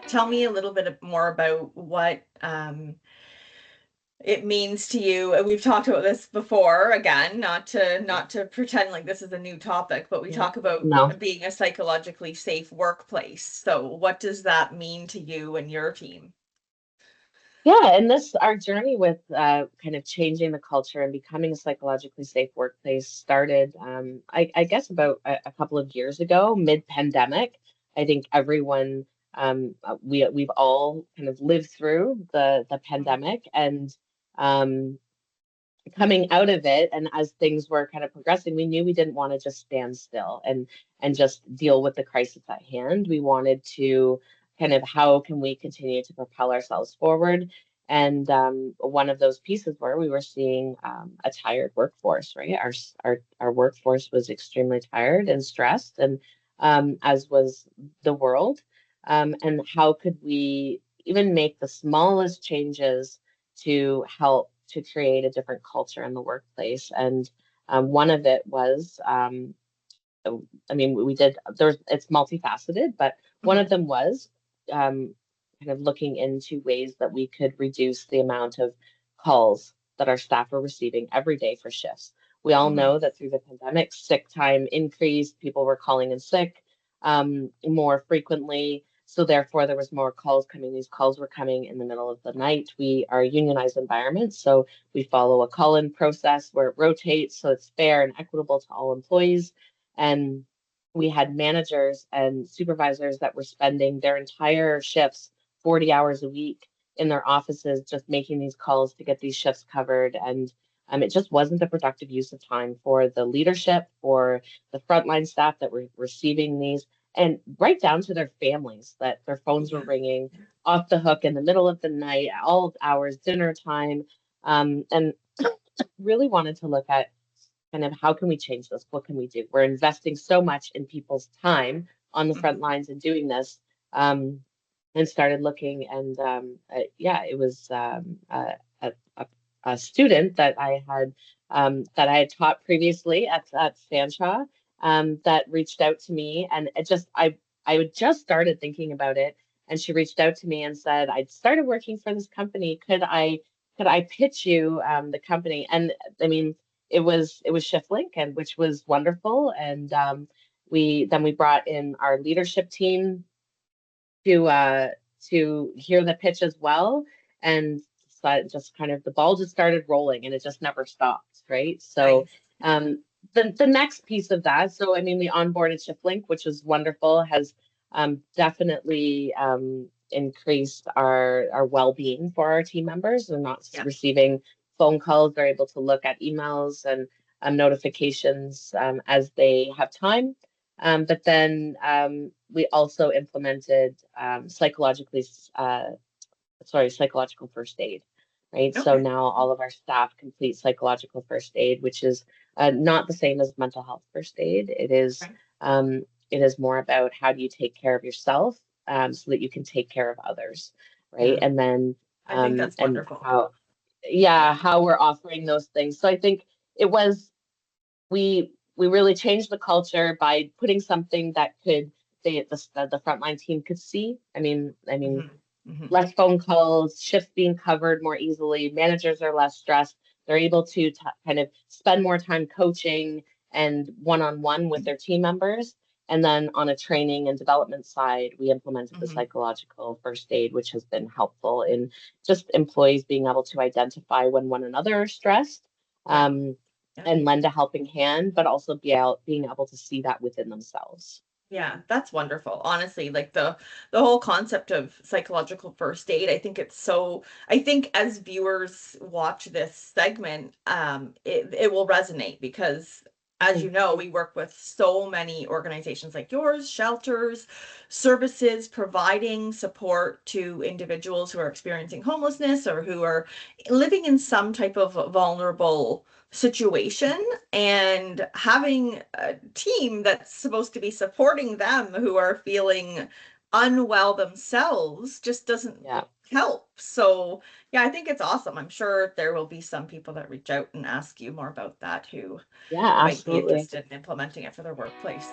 tell me a little bit more about what it means to you. We've talked about this before, again, not to pretend like this is a new topic, but we Yeah. talk about No. being a psychologically safe workplace. So what does that mean to you and your team? Yeah, and this our journey with kind of changing the culture and becoming a psychologically safe workplace started, I guess, about a couple of years ago, mid-pandemic. I think everyone, we've all kind of lived through the Mhm. pandemic, and um, coming out of it, and as things were kind of progressing, we knew we didn't want to just stand still and just deal with the crisis at hand. We wanted to kind of, how can we continue to propel ourselves forward? And one of those pieces where we were seeing a tired workforce, right? Our workforce was extremely tired and stressed, and as was the world. And how could we even make the smallest changes to help to create a different culture in the workplace? And one of it was, I mean, we did, it's multifaceted, but one of Mhm. them was kind of looking into ways that we could reduce the amount of calls that our staff are receiving every day for shifts. We all Mhm. know that through the pandemic, sick time increased, people were calling in sick more frequently. So therefore, there was more calls coming. These calls were coming in the middle of the night. We are a unionized environment, so we follow a call-in process where it rotates, so it's fair and equitable to all employees. And we had managers and supervisors that were spending their entire shifts, 40 hours a week, in their offices, just making these calls to get these shifts covered. And it just wasn't a productive use of time for the leadership, for the frontline staff that were receiving these, and right down to their families, that their phones were Yeah. ringing off the hook in the middle of the night, all hours, dinner time. And really wanted to look at kind of, how can we change this? What can we do? We're investing so much in people's time on the front Mhm. lines and doing this, um, and started looking. And yeah, it was a student that I had taught previously at Fanshawe, that reached out to me, and I had just started thinking about it, and she reached out to me and said, "I'd started working for this company. Could I pitch you the company?" And I mean, it was ShiftLink, and which was wonderful. And we brought in our leadership team to uh to hear the pitch as well. And so just kind of, the ball just started rolling, and it just never stopped, right? So Nice. um the next piece of that, so I mean, we onboarded ShiftLink, which was wonderful, has definitely increased our well-being for our team members. They're not Yeah. receiving phone calls, they're able to look at emails and notifications as they have time. But then we also implemented psychological first aid, right? So Okay. now all of our staff complete psychological first aid, which is not the same as mental health first aid. Okay. Um, it is more about, how do you take care of yourself, so that you can take care of others, right? Yeah. And then I think that's and wonderful. how, yeah, Yeah. how we're offering those things. So I think it was we really changed the culture by putting something that could the frontline team could see. I mean, Mhm. Mhm. less phone calls, shifts being covered more easily, managers are less stressed. They're able to kind of spend more time coaching and one-on-one with their team members. And then on a training and development side, we implemented the Mhm. psychological first aid, which has been helpful in just employees being able to identify when one another are stressed, Yeah. um, Yeah. and lend a helping hand, but also being able to see that within themselves. Yeah, that's wonderful. Honestly, like the whole concept of psychological first aid, I think as viewers watch this segment, it will resonate because as you Mm. know, we work with so many organizations like yours, shelters, services providing support to individuals who are experiencing homelessness or who are living in some type of vulnerable situation, and having a team that's supposed to be supporting them who are feeling unwell themselves just doesn't Yeah, help. So, yeah, I think it's awesome. I'm sure there will be some people that reach out and ask you more about that who yeah, might be absolutely. interested in implementing it for their workplace.